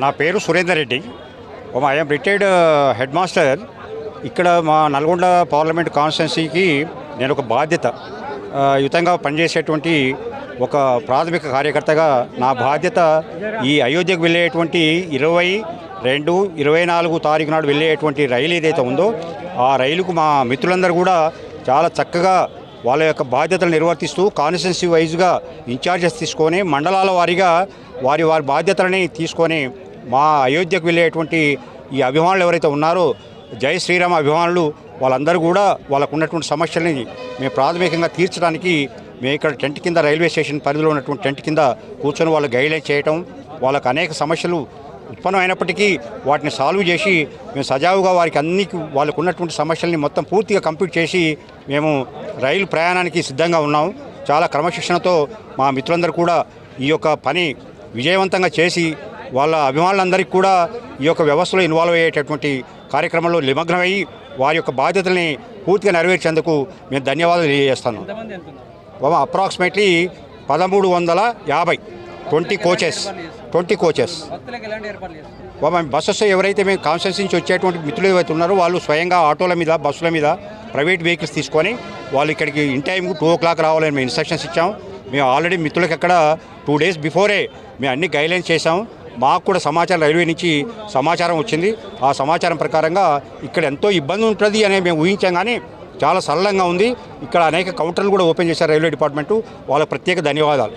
నా పేరు Surender Reddy. I'm retired head master. ఇక్కడ మా నల్గొండ పార్లమెంట్ కాన్స్టిట్యున్సీకి నేను ఒక బాధ్యత యుతంగా పనిచేసేటువంటి ఒక ప్రాథమిక కార్యకర్తగా నా బాధ్యత ఈ అయోధ్యకు వెళ్ళేటువంటి 22, 24 తారీఖు నాడు వెళ్ళేటువంటి రైలు ఏదైతే ఉందో ఆ రైలుకు మా మిత్రులందరూ కూడా చాలా చక్కగా వాళ్ళ యొక్క బాధ్యతలు నిర్వర్తిస్తూ కాన్స్టిట్యున్సీ వైజ్గా ఇన్ఛార్జెస్ తీసుకొని మండలాల వారీగా వారి బాధ్యతలని తీసుకొని మా అయోధ్యకు వెళ్ళేటువంటి ఈ అభిమానులు ఎవరైతే ఉన్నారో జై శ్రీరామ అభిమానులు వాళ్ళందరూ కూడా వాళ్ళకు ఉన్నటువంటి సమస్యల్ని మేము ప్రాథమికంగా తీర్చడానికి మేము ఇక్కడ టెంట్ కింద రైల్వే స్టేషన్ పరిధిలో ఉన్నటువంటి టెంట్ కింద కూర్చొని వాళ్ళకి గైడ్లైన్ చేయటం, వాళ్ళకు అనేక సమస్యలు ఉత్పన్నమైనప్పటికీ వాటిని సాల్వ్ చేసి మేము సజావుగా వారికి వాళ్ళకు ఉన్నటువంటి సమస్యల్ని మొత్తం పూర్తిగా కంప్లీట్ చేసి మేము రైలు ప్రయాణానికి సిద్ధంగా ఉన్నాము. చాలా క్రమశిక్షణతో మా మిత్రులందరూ కూడా ఈ యొక్క పని విజయవంతంగా చేసి వాళ్ళ అభిమానులందరికీ కూడా ఈ యొక్క వ్యవస్థలో ఇన్వాల్వ్ అయ్యేటటువంటి కార్యక్రమంలో నిమగ్నమయ్యి వారి యొక్క బాధ్యతల్ని పూర్తిగా నెరవేర్చేందుకు మేము ధన్యవాదాలు తెలియజేస్తాను. అప్రాక్సిమేట్లీ 1350 20 కోచెస్ బస్సెస్ ఎవరైతే మేము కాన్స్టిట్యున్సీ నుంచి వచ్చేటువంటి మిత్రులు ఏవైతే ఉన్నారో వాళ్ళు స్వయంగా ఆటోల మీద బస్సుల మీద ప్రైవేట్ వెహికల్స్ తీసుకొని వాళ్ళు ఇక్కడికి ఇన్ టైంకు 2 o'clock రావాలని మేము ఇన్స్ట్రక్షన్స్ ఇచ్చాము. మేము ఆల్రెడీ మిత్రులకు అక్కడ 2 days బిఫోరే మేము అన్ని గైడ్లైన్స్ చేసాము. మాకు కూడా సమాచారం రైల్వే నుంచి సమాచారం వచ్చింది. ఆ సమాచారం ప్రకారంగా ఇక్కడ ఎంతో ఇబ్బంది ఉంటుంది అని మేము ఊహించాం, కానీ చాలా సరళంగా ఉంది. ఇక్కడ అనేక కౌంటర్లు కూడా ఓపెన్ చేశారు రైల్వే డిపార్ట్మెంటు. వాళ్ళకు ప్రత్యేక ధన్యవాదాలు.